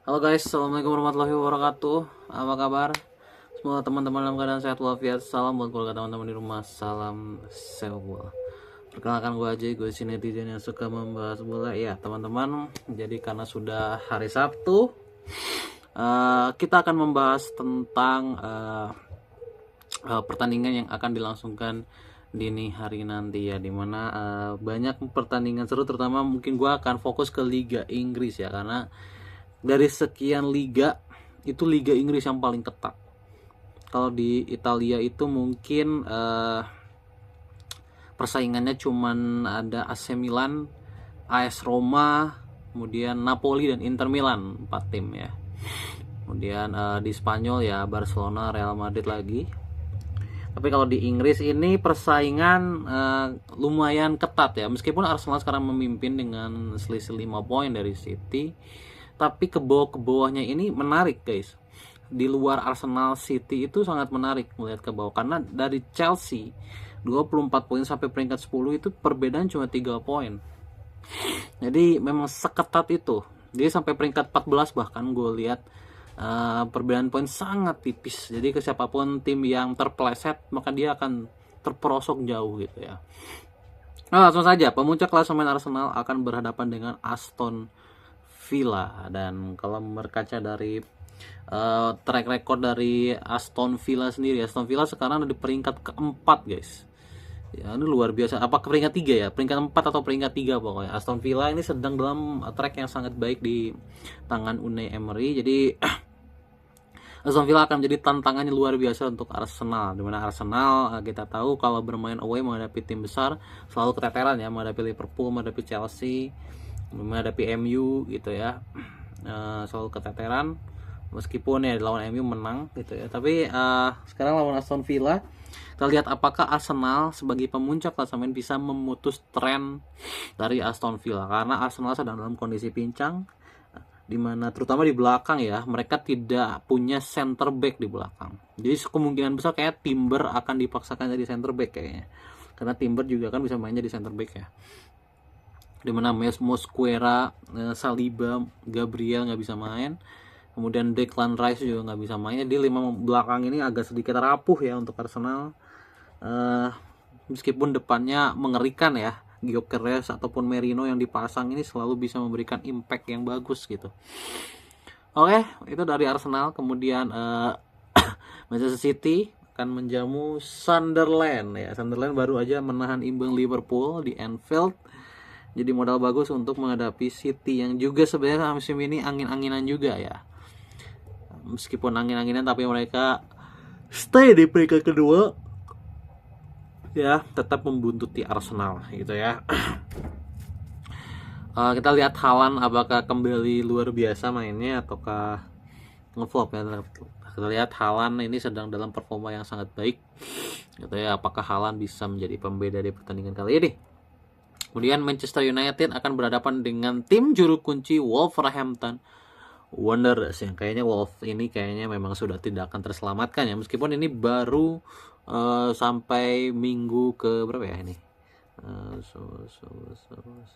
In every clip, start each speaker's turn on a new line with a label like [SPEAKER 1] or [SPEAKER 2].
[SPEAKER 1] Halo guys, assalamualaikum warahmatullahi wabarakatuh. Apa kabar? Semoga teman-teman dalam keadaan sehat walafiat. Salam buat keluarga teman-teman di rumah. Salam sepak bola. Perkenalkan gue aja, gue si netizen yang suka membahas bola. Ya teman-teman, jadi karena sudah hari Sabtu, kita akan membahas tentang pertandingan yang akan dilangsungkan dini hari nanti ya, dimana banyak pertandingan seru, terutama mungkin gue akan fokus ke Liga Inggris ya, karena dari sekian liga itu Liga Inggris yang paling ketat. Kalau di Italia itu mungkin persaingannya cuman ada AC Milan, AS Roma, kemudian Napoli dan Inter Milan, 4 tim ya. Kemudian di Spanyol ya Barcelona, Real Madrid lagi. Tapi kalau di Inggris ini persaingan lumayan ketat ya. Meskipun Arsenal sekarang memimpin dengan selisih 5 poin dari City, tapi ke bawahnya ini menarik guys. Di luar Arsenal, City itu sangat menarik melihat ke bawah, karena dari Chelsea 24 poin sampai peringkat 10 itu perbedaan cuma 3 poin. Jadi memang seketat itu. Jadi sampai peringkat 14 bahkan gue lihat perbedaan poin sangat tipis. Jadi ke siapapun tim yang terpeleset maka dia akan terperosok jauh gitu ya. Nah, langsung saja pemuncak klasemen Arsenal akan berhadapan dengan Aston Villa. Dan kalau berkaca dari track record dari Aston Villa sendiri, Aston Villa sekarang ada di peringkat keempat guys. Ya, ini luar biasa. Apa ke peringkat 3 ya? Peringkat 4 atau peringkat 3 pokoknya. Aston Villa ini sedang dalam track yang sangat baik di tangan Unai Emery. Jadi Aston Villa akan menjadi tantangannya luar biasa untuk Arsenal. Dimana Arsenal kita tahu kalau bermain away menghadapi tim besar selalu keteteran ya, menghadapi Liverpool, menghadapi Chelsea, menghadapi MU gitu ya. Selalu keteteran. Meskipun ya lawan MU menang gitu ya. Tapi sekarang lawan Aston Villa, kita lihat apakah Arsenal sebagai pemuncak klasemen bisa memutus tren dari Aston Villa, karena Arsenal sedang dalam kondisi pincang, dimana terutama di belakang ya, mereka tidak punya center back di belakang. Jadi kemungkinan besar kayak Timber akan dipaksakan jadi center back kayaknya, karena Timber juga kan bisa mainnya di center back ya, dimana Mosquera, Saliba, Gabriel nggak bisa main, kemudian Declan Rice juga nggak bisa main. Jadi 5 belakang ini agak sedikit rapuh ya untuk Arsenal. Meskipun depannya mengerikan ya, Gyökeres ataupun Merino yang dipasang ini selalu bisa memberikan impact yang bagus gitu. Oke, itu dari Arsenal. Kemudian Manchester City akan menjamu Sunderland ya. Sunderland baru aja menahan imbang Liverpool di Anfield. Jadi modal bagus untuk menghadapi City yang juga sebenarnya musim ini angin-anginan juga ya. Meskipun angin-anginan tapi mereka stay di peringkat kedua ya, tetap membuntuti Arsenal gitu ya. Kita lihat Haaland apakah kembali luar biasa mainnya ataukah ngeflop ya. Kita lihat Haaland ini sedang dalam performa yang sangat baik gitu ya. Apakah Haaland bisa menjadi pembeda di pertandingan kali ini? Kemudian Manchester United akan berhadapan dengan tim juru kunci Wolverhampton Wanderers, yang kayaknya Wolf ini kayaknya memang sudah tidak akan terselamatkan ya, meskipun ini baru sampai minggu ke berapa ya ini?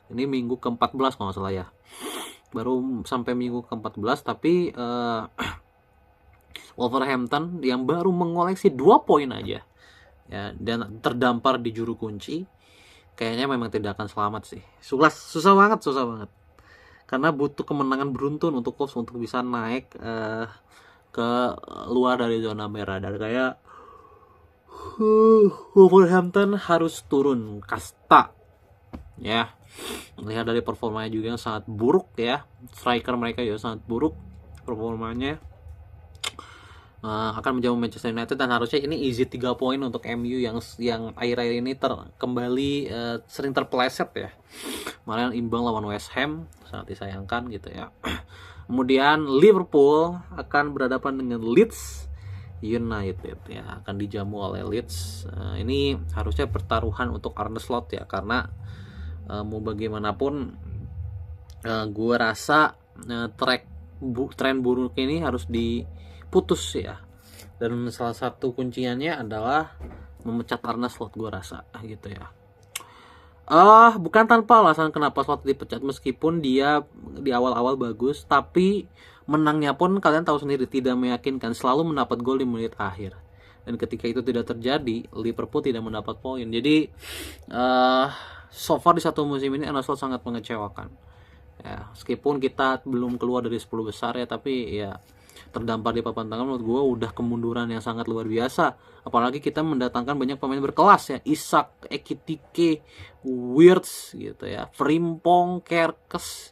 [SPEAKER 1] Ini minggu ke-14 kalau nggak salah ya. Baru sampai minggu ke-14, tapi Wolverhampton yang baru mengoleksi 2 poin aja ya, dan terdampar di juru kunci, kayaknya memang tidak akan selamat sih. Susah banget. Karena butuh kemenangan beruntun untuk Wolves untuk bisa naik ke luar dari zona merah. Dan kayak Wolverhampton harus turun kasta ya. Melihat dari performanya juga yang sangat buruk ya, striker mereka juga sangat buruk performanya. Akan menjamu Manchester United, dan harusnya ini easy 3 poin untuk MU yang akhir-akhir ini kembali sering terpeleset ya. Kemarin imbang lawan West Ham, sangat disayangkan gitu ya. Kemudian Liverpool akan berhadapan dengan Leeds United ya, akan dijamu oleh Leeds. Ini harusnya pertaruhan untuk Arne Slot ya, karena mau bagaimanapun gue rasa tren buruk ini harus diputus ya, dan salah satu kunciannya adalah memecat Arne Slot gue rasa gitu ya. Bukan tanpa alasan kenapa Slot dipecat, meskipun dia di awal-awal bagus, tapi menangnya pun kalian tahu sendiri tidak meyakinkan, selalu mendapat gol di menit akhir. Dan ketika itu tidak terjadi, Liverpool tidak mendapat poin. Jadi so far di satu musim ini Arne Slot sangat mengecewakan. Ya, meskipun kita belum keluar dari 10 besar ya, tapi ya terdampar di papan tengah menurut gue udah kemunduran yang sangat luar biasa. Apalagi kita mendatangkan banyak pemain berkelas ya, Isak, Ekitike, Wirtz gitu ya, Frimpong, Kerkes,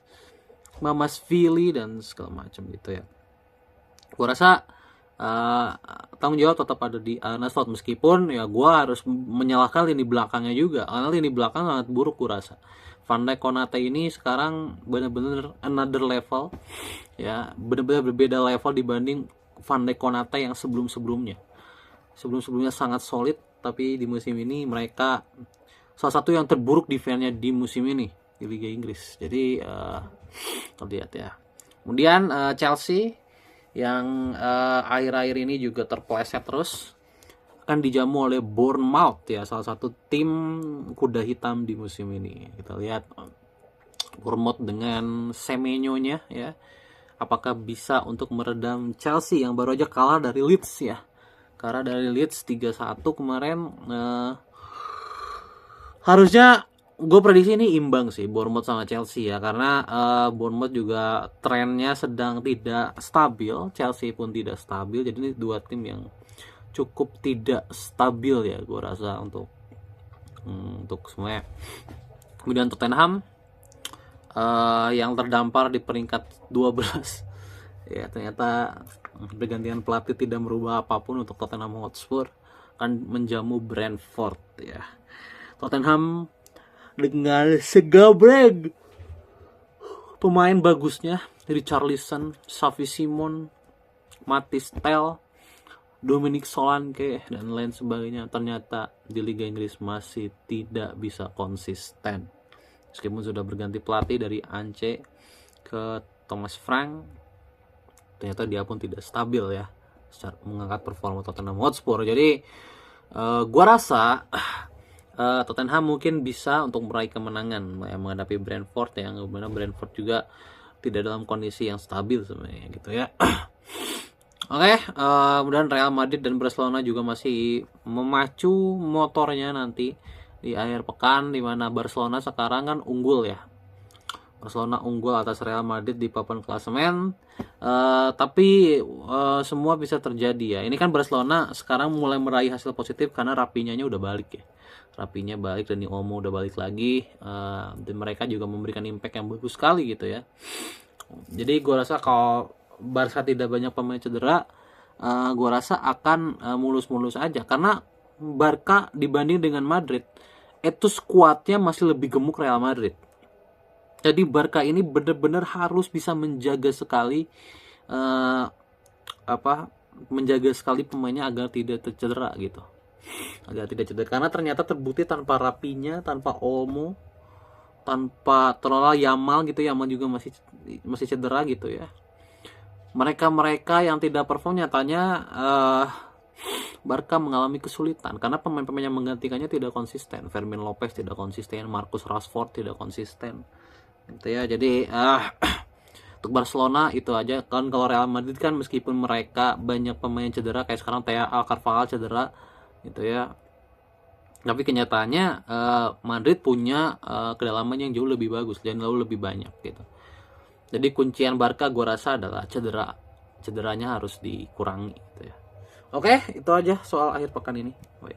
[SPEAKER 1] Mamasvili dan segala macam gitu ya. Gue rasa tanggung jawab tetap ada di Arne Slot, meskipun ya gue harus menyalahkan lini belakangnya juga, karena lini belakang sangat buruk gue rasa. Van Dijk, Konate ini sekarang benar-benar another level ya, benar-benar berbeda level dibanding Van Dijk, Konate yang sebelumnya sangat solid, tapi di musim ini mereka salah satu yang terburuk defense-nya di musim ini di Liga Inggris. Jadi terlihat ya. Kemudian Chelsea yang akhir-akhir ini juga terpeleset terus, akan dijamu oleh Bournemouth ya, salah satu tim kuda hitam di musim ini. Kita lihat Bournemouth dengan Semenyo-nya ya, apakah bisa untuk meredam Chelsea yang baru aja kalah dari Leeds ya. Karena dari Leeds 3-1 kemarin. Harusnya gue prediksi ini imbang sih Bournemouth sama Chelsea ya, karena Bournemouth juga trennya sedang tidak stabil, Chelsea pun tidak stabil. Jadi ini dua tim yang cukup tidak stabil ya gue rasa untuk semuanya. Kemudian Tottenham yang terdampar di peringkat 12 ya, ternyata pergantian pelatih tidak merubah apapun untuk Tottenham Hotspur, akan menjamu Brentford ya. Tottenham dengan segabreg pemain bagusnya, Richarlison, Xavi Simon, Mathys Tel, Dominic Solanke dan lain sebagainya, ternyata di Liga Inggris masih tidak bisa konsisten. Meskipun sudah berganti pelatih dari Ange ke Thomas Frank, ternyata dia pun tidak stabil ya secara mengangkat performa Tottenham Hotspur. Jadi gua rasa Tottenham mungkin bisa untuk meraih kemenangan menghadapi Brentford, yang benar Brentford juga tidak dalam kondisi yang stabil sebenarnya gitu ya. Oke, kemudian Real Madrid dan Barcelona juga masih memacu motornya nanti di akhir pekan, di mana Barcelona sekarang kan unggul ya. Barcelona unggul atas Real Madrid di papan klasemen, tapi semua bisa terjadi ya. Ini kan Barcelona sekarang mulai meraih hasil positif karena Rafinha-nya udah balik ya. Rafinha balik, Dani Olmo udah balik lagi, dan mereka juga memberikan impact yang bagus sekali gitu ya. Jadi gue rasa kalau Barca tidak banyak pemain cedera, gue rasa akan mulus-mulus aja, karena Barca dibanding dengan Madrid itu skuadnya masih lebih gemuk Real Madrid. Jadi Barca ini benar-benar harus bisa menjaga sekali menjaga sekali pemainnya agar tidak tercedera gitu. Agar tidak cedera, karena ternyata terbukti tanpa Rafinha, tanpa Olmo, tanpa Trola, Yamal gitu, Yamal juga masih cedera gitu ya. Mereka yang tidak perform nyatanya Barca mengalami kesulitan karena pemain-pemain yang menggantikannya tidak konsisten. Fermin Lopez tidak konsisten, Marcus Rashford tidak konsisten gitu ya. Jadi untuk Barcelona itu aja kan. Kalau Real Madrid kan meskipun mereka banyak pemain cedera, kayak sekarang Theo Carvajal cedera gitu ya, tapi kenyataannya Madrid punya kedalaman yang jauh lebih bagus dan jauh lebih banyak gitu. Jadi kuncian Barca gue rasa adalah cederanya harus dikurangi gitu ya. Oke, itu aja soal akhir pekan ini. Baik.